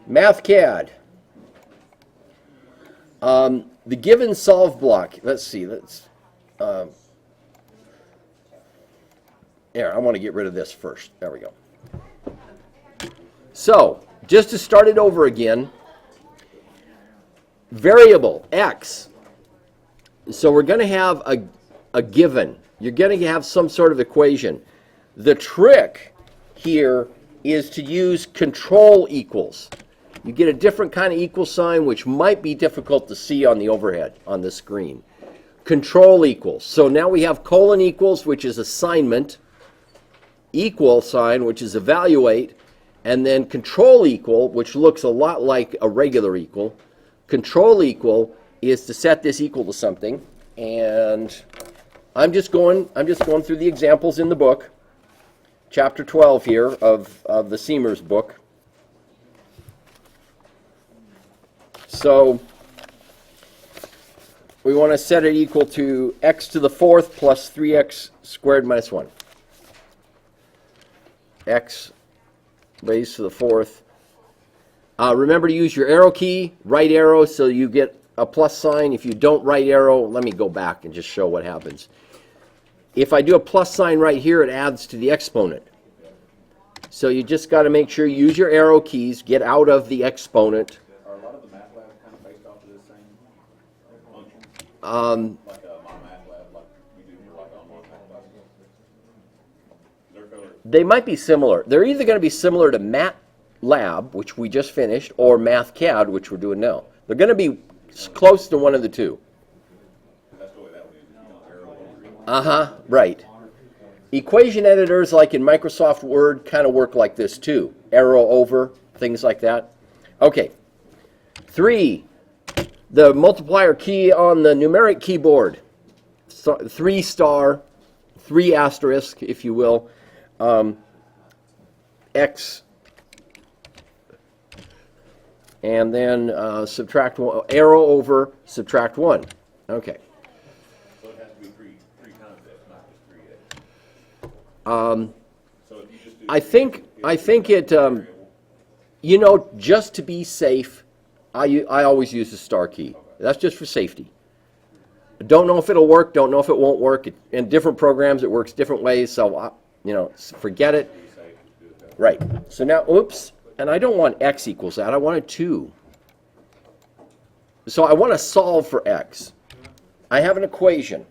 Mathcad. The given solve block. Let's see. Here, I want to get rid of this first. There we go. So, just to start it over again, variable x. So we're going to have a given. You're going to have some sort of equation. The trick here is to use control equals. You get a different kind of equal sign, which might be difficult to see on the overhead on the screen. Control equals. So now we have colon equals, which is assignment, equal sign, which is evaluate, and then control equal, which looks a lot like a regular equal. Control equal is to set this equal to something, and I'm just going through the examples in the book, chapter 12 here of the Seamer's book. So we want to set it equal to x to the fourth plus 3x squared minus 1. X raised to the fourth. Remember to use your arrow key, right arrow, so you get a plus sign. If you don't right arrow, let me go back and just show what happens. If I do a plus sign right here, it adds to the exponent. So you just got to make sure you use your arrow keys, get out of the exponent. Are a lot of the Matlab kind of based off of this same function? Like my Matlab, like you do here, like on Mathcad. They might be similar. They're either going to be similar to Matlab, which we just finished, or Mathcad, which we're doing now. They're going to be close to one of the two. That's the way that one is, arrow over. Uh-huh, right. Equation editors, like in Microsoft Word, kind of work like this too. Arrow over, things like that. Okay. 3, the multiplier key on the numeric keyboard. 3 star, 3 asterisk, if you will. X, and then subtract 1, arrow over, subtract 1. Okay. So it has to be three times x, not just 3x. So if you just do I think it, you know, just to be safe, I always use the star key. That's just for safety. Don't know if it'll work, don't know if it won't work. In different programs, it works different ways, so, you know, forget it. Right. So now, oops, and I don't want x equals that. I wanted 2. So I want to solve for x. I have an equation.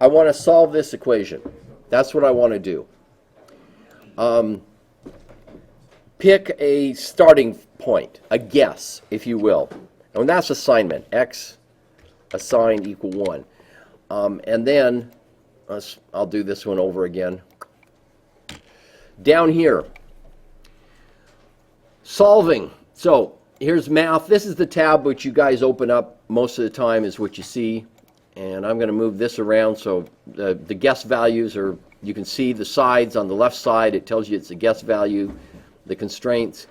I want to solve this equation. That's what I want to do. Pick a starting point, a guess, if you will. And that's assignment. X assigned equal 1. And then, I'll do this one over again. Down here, solving. So here's math. This is the tab which you guys open up most of the time is what you see. And I'm going to move this around so the guess values are, you can see the sides on the left side. It tells you it's a guess value, the constraints.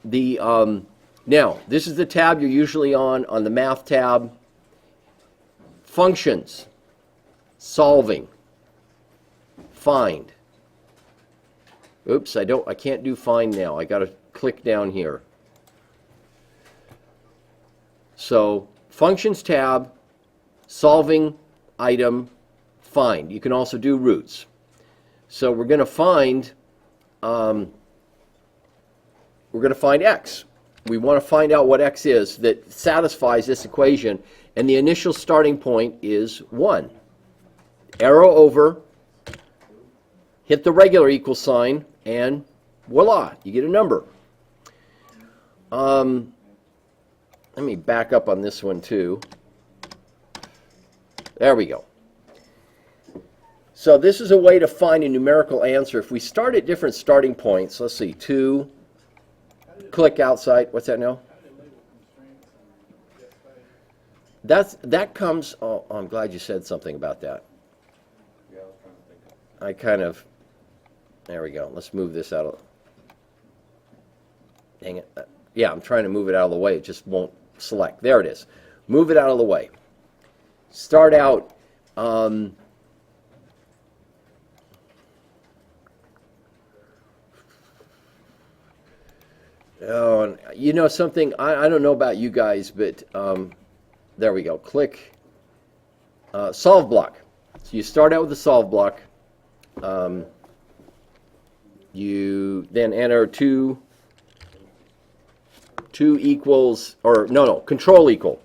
Now, this is the tab you're usually on the math tab. Functions, solving, find. Oops, I can't do find now. I got to click down here. So, functions tab, solving, item, find. You can also do roots. So we're going to find x. We want to find out what x is that satisfies this equation, and the initial starting point is 1. Arrow over, hit the regular equal sign, and voila, you get a number. Let me back up on this one too. There we go. So this is a way to find a numerical answer. If we start at different starting points, let's see, 2, click outside. What's that now? That comes, oh, I'm glad you said something about that. I kind of, there we go. Let's move this out of, dang it. Yeah, I'm trying to move it out of the way. It just won't select. There it is. Move it out of the way. Start out, Oh, and you know something? I don't know about you guys, but there we go. Click solve block. So you start out with the solve block. You then enter two equals, or no, control equal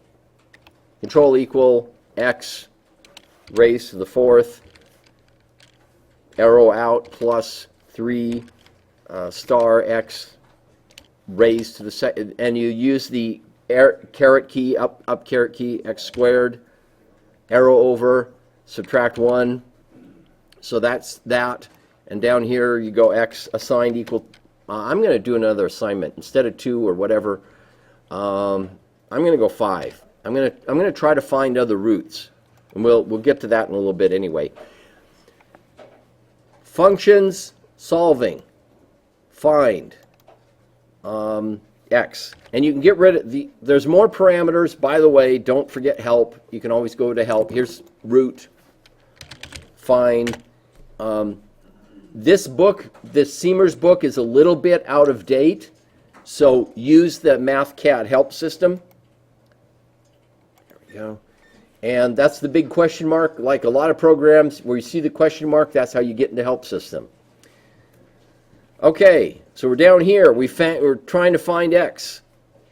x raised to the fourth, arrow out plus 3 star x raised to the second, and you use the caret key, up caret key, x squared, arrow over, subtract 1, so that's that. And down here you go x assigned equal, I'm going to do another assignment. Instead of 2 or whatever, I'm going to go 5. I'm going to try to find other roots. And we'll get to that in a little bit anyway. Functions, solving, find, x. And you can get rid of there's more parameters. By the way, don't forget help. You can always go to help. Here's root, find. This book, this Seamer's book, is a little bit out of date, so use the Mathcad help system. There we go. And that's the big question mark. Like a lot of programs where you see the question mark, that's how you get into help system. Okay, so we're down here. We're trying to find x.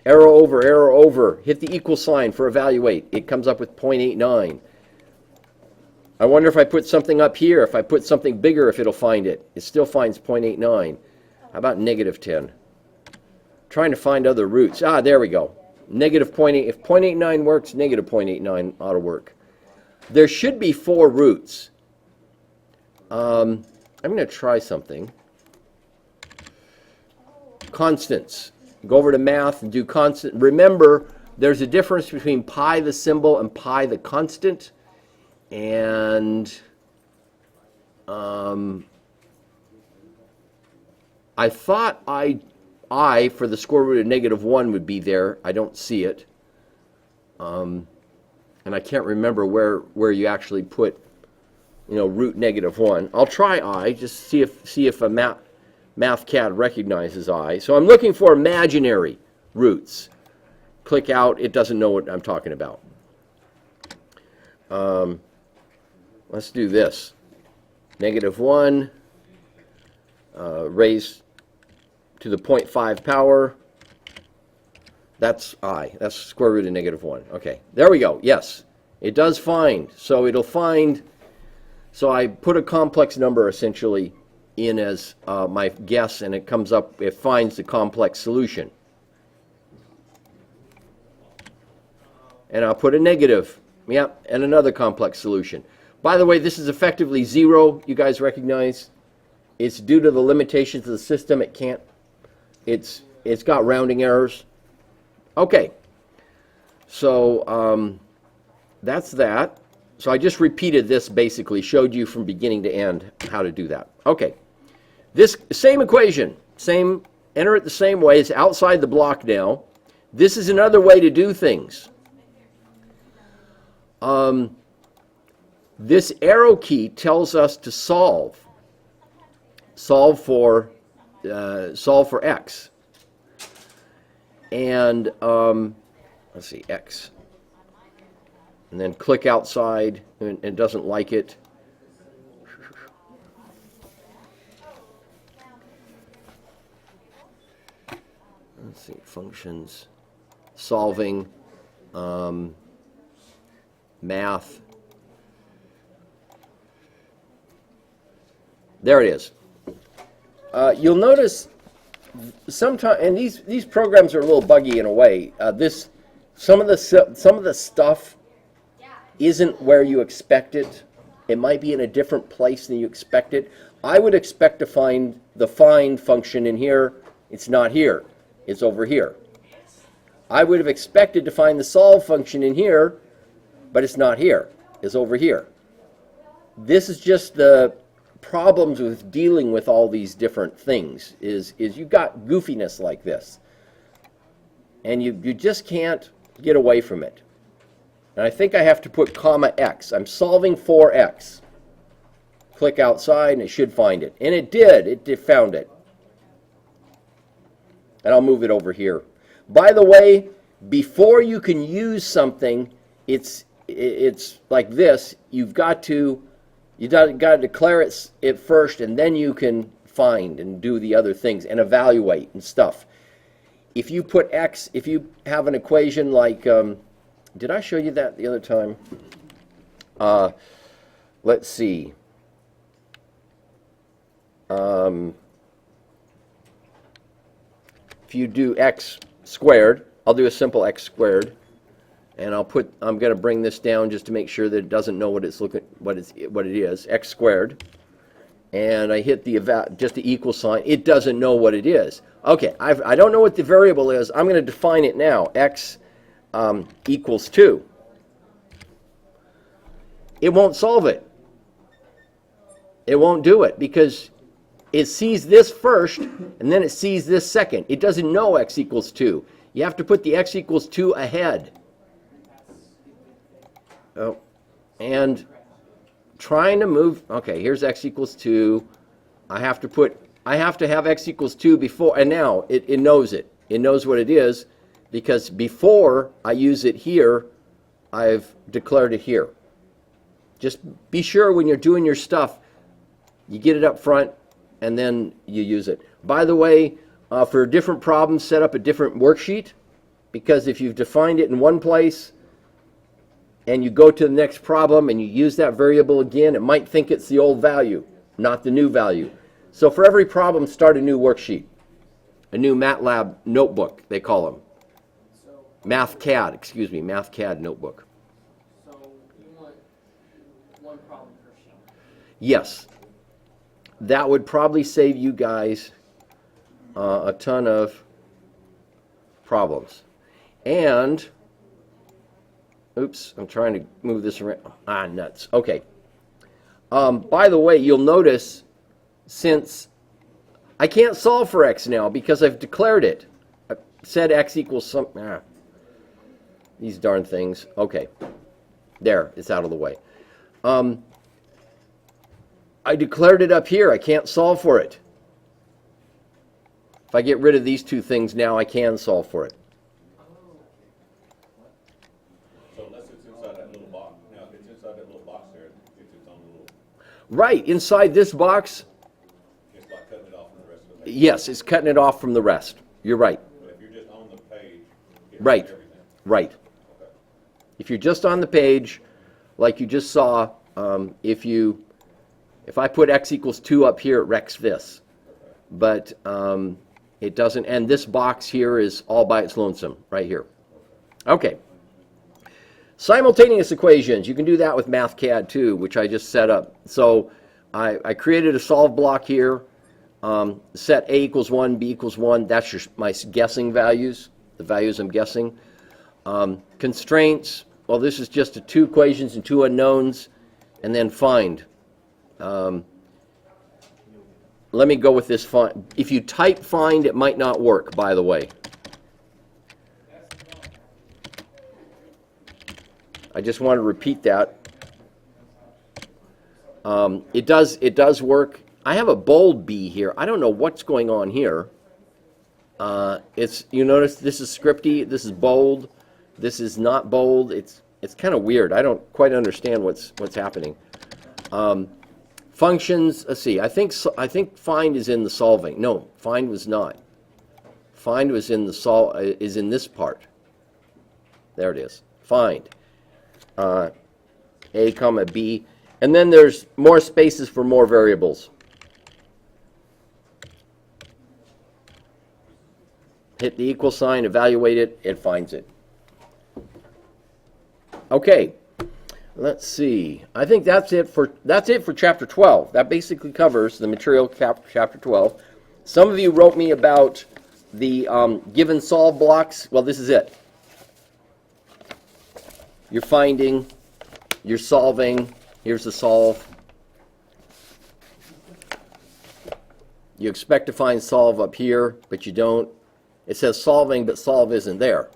Arrow over, hit the equal sign for evaluate. It comes up with 0.89. I wonder if I put something up here, if I put something bigger, if it'll find it. It still finds 0.89. How about negative 10? Trying to find other roots. Ah, there we go. Negative 0.8. If 0.89 works, negative 0.89 ought to work. There should be 4 roots. I'm going to try something. Constants. Go over to math and do constant. Remember, there's a difference between pi the symbol and pi the constant. And I thought I for the square root of negative 1 would be there. I don't see it. And I can't remember where you actually put, root negative 1. I'll try I, just see if a Mathcad recognizes I. So I'm looking for imaginary roots. Click out. It doesn't know what I'm talking about. Let's do this. Negative 1 raised to the 0.5 power. That's I. That's square root of negative 1. Okay, there we go. Yes, it does find. So it'll find. So I put a complex number essentially in as my guess, and it comes up. It finds the complex solution. And I'll put a negative. Yep, and another complex solution. By the way, this is effectively 0. You guys recognize? It's due to the limitations of the system. It can't. It's got rounding errors. Okay. So that's that. So I just repeated this, basically showed you from beginning to end how to do that. Okay. This same equation, enter it the same way. It's outside the block now. This is another way to do things. This arrow key tells us to solve for x. And let's see, x. And then click outside, and it doesn't like it. Let's see, functions, solving, math. There it is. You'll notice sometimes, and these programs are a little buggy in a way. Some of the stuff isn't where you expect it. It might be in a different place than you expect it. I would expect to find the find function in here. It's not here. It's over here. I would have expected to find the solve function in here, but it's not here. It's over here. This is just the problems with dealing with all these different things is you've got goofiness like this, and you just can't get away from it. And I think I have to put comma x. I'm solving for x. Click outside and it should find it, and it did. It found it. And I'll move it over here. By the way, before you can use something, it's like this. You got to declare it first, and then you can find and do the other things and evaluate and stuff. If you put x, if you have an equation like, did I show you that the other time? Let's see. If you do x squared, I'll do a simple x squared, and I'm going to bring this down just to make sure that it doesn't know what it is, x squared, and I hit just the equal sign. It doesn't know what it is. Okay, I don't know what the variable is. I'm going to define it now. X equals 2. It won't solve it. It won't do it because it sees this first, and then it sees this second. It doesn't know x equals 2. You have to put the x equals 2 ahead. Oh, and trying to move, okay, here's x equals 2. I have to have x equals 2 before, and now it knows it. It knows what it is, because before I use it here, I've declared it here. Just be sure when you're doing your stuff, you get it up front, and then you use it. By the way, for different problems, set up a different worksheet, because if you've defined it in one place, and you go to the next problem and you use that variable again, it might think it's the old value, not the new value. So for every problem, start a new worksheet, a new Matlab notebook, they call them. Mathcad, excuse me, Mathcad notebook. So you want one problem per sheet? Yes. That would probably save you guys a ton of problems. And, oops, I'm trying to move this around. Ah, nuts. Okay. By the way, you'll notice since I can't solve for x now because I've declared it. I said x equals some, these darn things. Okay. There, it's out of the way. I declared it up here. I can't solve for it. If I get rid of these two things now, I can solve for it. So unless it's inside that little box, now if it's inside that little box there, it's its own little, Right, inside this box, it's like cutting it off from the rest of the page. yes, it's cutting it off from the rest. You're right. But if you're just on the page, it Right. does everything. Right. Okay. If you're just on the page, like you just saw, if I put x equals 2 up here, it wrecks this. But it doesn't, and this box here is all by its lonesome, right here. Okay. Simultaneous equations, you can do that with Mathcad too, which I just set up. So I created a solve block here, set a equals 1, b equals 1, that's my guessing values, the values I'm guessing. Constraints, well, this is just 2 equations and 2 unknowns, and then find. Let me go with this find. If you type find, it might not work, by the way. I just want to repeat that. It does work. I have a bold B here. I don't know what's going on here. You notice this is scripty, this is bold, this is not bold. It's kind of weird. I don't quite understand what's happening. Functions, let's see. I think find is in the solving. No, find was not. Find was in the is in this part. There it is. Find. A comma B, and then there's more spaces for more variables. Hit the equal sign, evaluate it, it finds it. Okay, let's see. I think that's it for chapter 12. That basically covers the material chapter 12. Some of you wrote me about the given solve blocks. Well, this is it. You're finding, you're solving, here's the solve. You expect to find solve up here, but you don't. It says solving, but solve isn't there.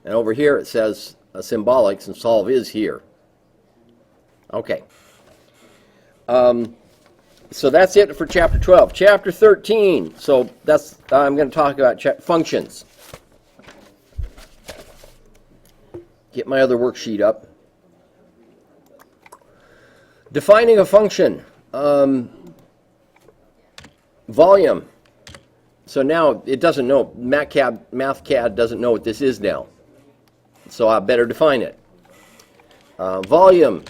And over here it says symbolics, and solve is here. Okay. So that's it for chapter 12. Chapter 13. So that's I'm going to talk about functions. Get my other worksheet up. Defining a function. Volume. So now it doesn't know. Mathcad doesn't know what this is now. So I better define it. Volume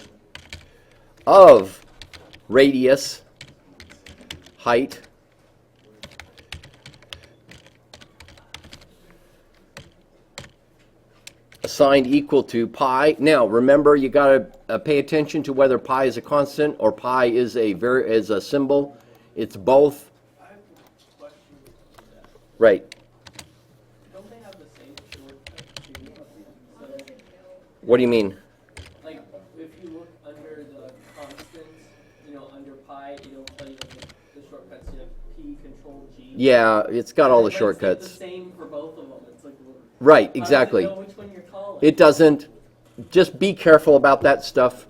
of radius, height, assigned equal to pi. Now remember, you got to pay attention to whether pi is a constant or pi is a symbol. It's both. Right. Don't they have the same shortcut too? So, What do you mean? like, if you look under the constants, under pi, it'll tell you the shortcuts, P, Control G. Yeah, it's got all the It's shortcuts. the same for both of them. It's like, Right, how does it exactly. know which one you're calling? It doesn't. Just be careful about that stuff.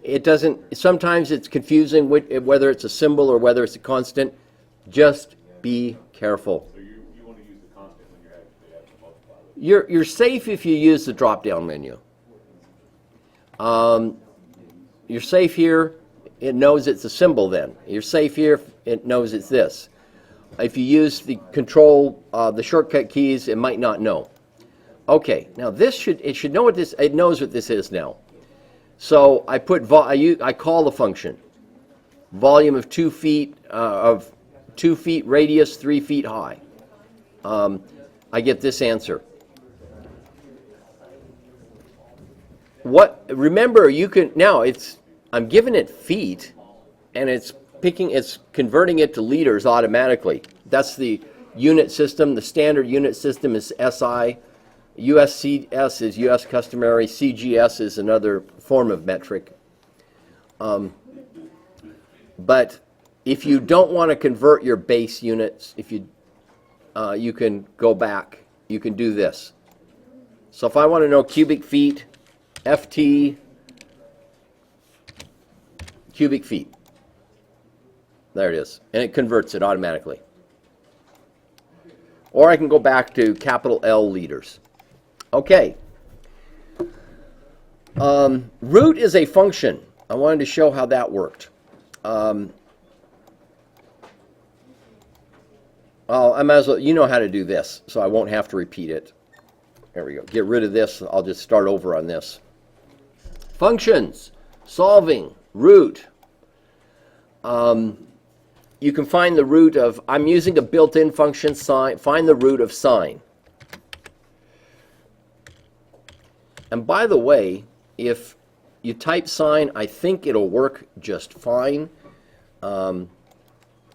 It doesn't. Sometimes it's confusing whether it's a symbol or whether it's a constant. Just be careful. So you want to use the constant when you're actually having to multiply with. You're safe if you use the drop-down menu. You're safe here. It knows it's a symbol then. You're safe here. It knows it's this. If you use the control, the shortcut keys, it might not know. Okay, now it should know what this, it knows what this is now. So I put, I call the function. Volume of 2 feet, radius 3 feet high. I get this answer. Remember, you can, now I'm giving it feet, and it's converting it to liters automatically. That's the unit system. The standard unit system is SI. USCS is US customary. CGS is another form of metric. But if you don't want to convert your base units, you can go back. You can do this. So if I want to know cubic feet, FT, cubic feet. There it is. And it converts it automatically. Or I can go back to capital L liters. Okay. Root is a function. I wanted to show how that worked. I might as well, you know how to do this, so I won't have to repeat it. There we go. Get rid of this. I'll just start over on this. Functions. Solving. Root. You can find the root of, I'm using a built-in function, sine. Find the root of sine. And by the way, if you type sine, I think it'll work just fine. I'm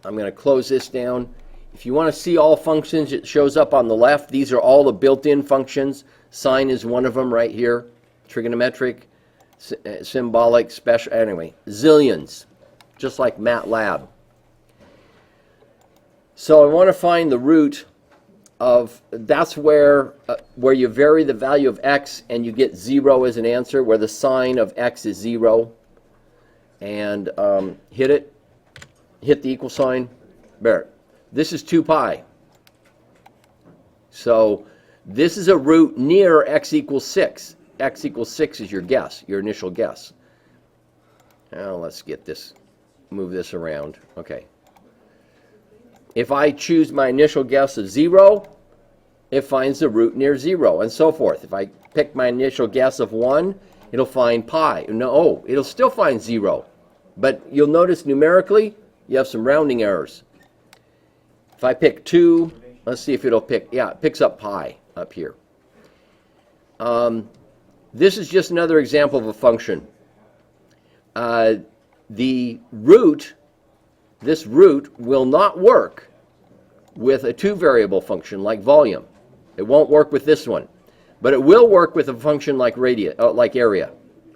going to close this down. If you want to see all functions, it shows up on the left. These are all the built-in functions. Sine is one of them right here. Trigonometric, symbolic, special, anyway, zillions, just like Matlab. So I want to find the root of, that's where you vary the value of x and you get 0 as an answer, where the sine of x is 0. And hit it. Hit the equal sign. There. This is 2 pi. So this is a root near x equals 6. X equals 6 is your guess, your initial guess. Now let's get this, move this around. Okay. If I choose my initial guess of 0, it finds the root near 0, and so forth. If I pick my initial guess of 1, it'll find pi. No, it'll still find 0. But you'll notice numerically, you have some rounding errors. If I pick 2, let's see if it'll pick, yeah, it picks up pi up here. This is just another example of a function. The root, this root will not work with a 2-variable function like volume. It won't work with this one. But it will work with a function like like area.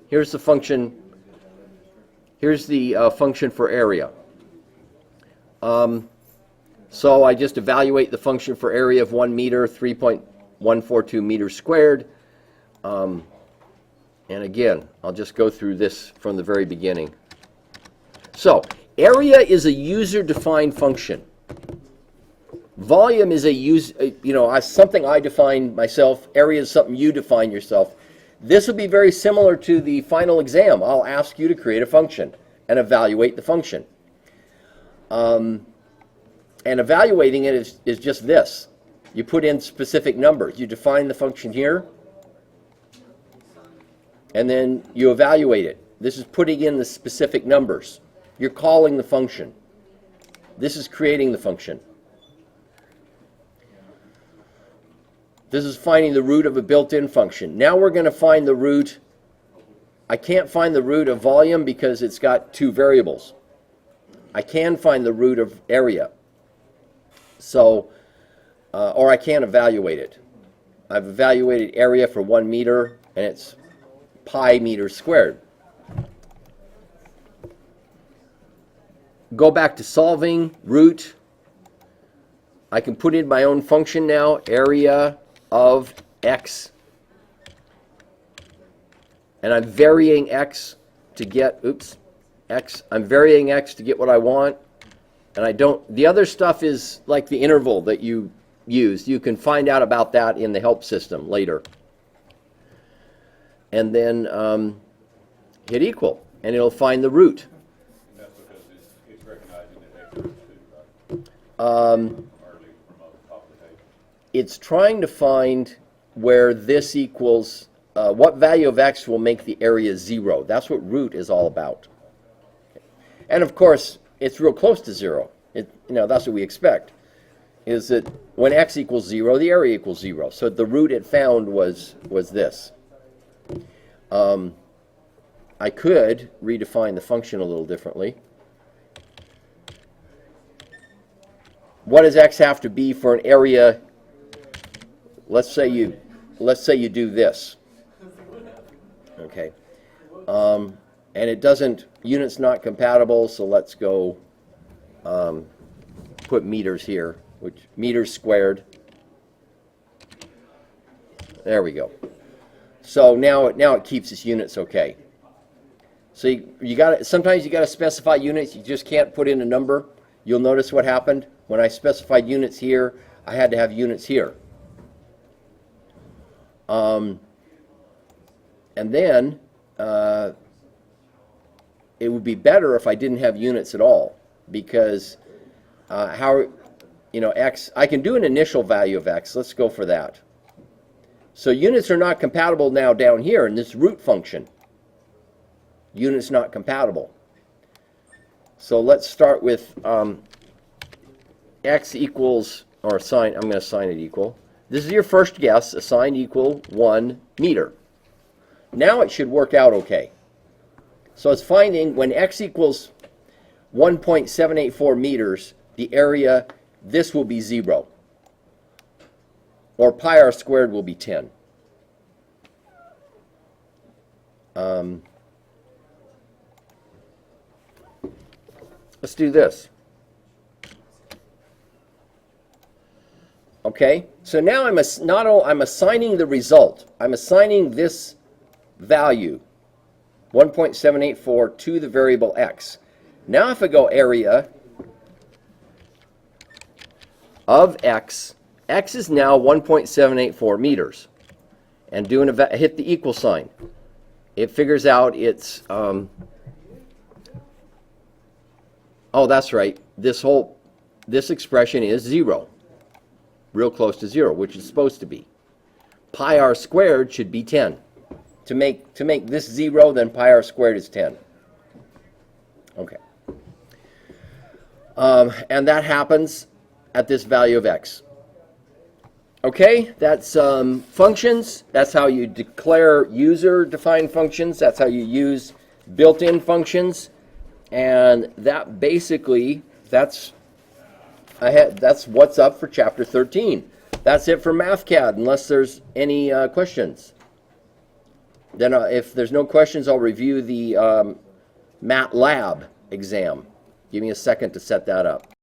Here's the function. Here's the function for area. So I just evaluate the function for area of 1 meter, 3.142 meters squared. And again, I'll just go through this from the very beginning. So Area is a user-defined function. Volume is something I define myself. Area is something you define yourself. This will be very similar to the final exam. I'll ask you to create a function and evaluate the function. And evaluating it is just this. You put in specific numbers. You define the function here, and then you evaluate it. This is putting in the specific numbers. You're calling the function. This is creating the function. This is finding the root of a built-in function. Now we're going to find the root. I can't find the root of volume because it's got two variables. I can find the root of area. So, or I can't evaluate it. I've evaluated area for 1 meter, and it's pi meters squared. Go back to solving, root. I can put in my own function now, area of x. And I'm varying x to get, x. I'm varying x to get what I want. And I don't, the other stuff is like the interval that you use. You can find out about that in the help system later. And then hit equal, and it'll find the root. And that's because it's recognizing that X is 2, right? Um, Early from the top of the table. it's trying to find where this equals, what value of x will make the area 0. That's what root is all about. And of course, it's real close to 0. That's what we expect, is that when x equals 0, the area equals 0. So the root it found was this. I could redefine the function a little differently. What does x have to be for an area? Let's say you do this. Okay. And it doesn't, units not compatible, so let's go put meters here, which meters squared. There we go. So now it keeps its units okay. So you got sometimes you got to specify units. You just can't put in a number. You'll notice what happened when I specified units here. I had to have units here. And then it would be better if I didn't have units at all, because x, I can do an initial value of x. Let's go for that. So units are not compatible now down here in this root function. Units not compatible. So let's start with x equals, or assign, I'm going to assign it equal. This is your first guess, assign equal 1 meter. Now it should work out okay. So it's finding when x equals 1.784 meters, the area, this will be 0. Or pi r squared will be 10. Let's do this. Okay, so now I'm assigning the result. I'm assigning this value, 1.784, to the variable x. Now if I go area of x, x is now 1.784 meters. And hit the equal sign. It figures out it's, oh, that's right, this expression is 0. Real close to 0, which it's supposed to be. Pi r squared should be 10. To make this 0, then pi r squared is 10. Okay. And that happens at this value of x. Okay, that's functions. That's how you declare user-defined functions. That's how you use built-in functions. And that basically, that's what's up for Chapter 13. That's it for Mathcad, unless there's any questions. Then if there's no questions, I'll review the Matlab exam. Give me a second to set that up.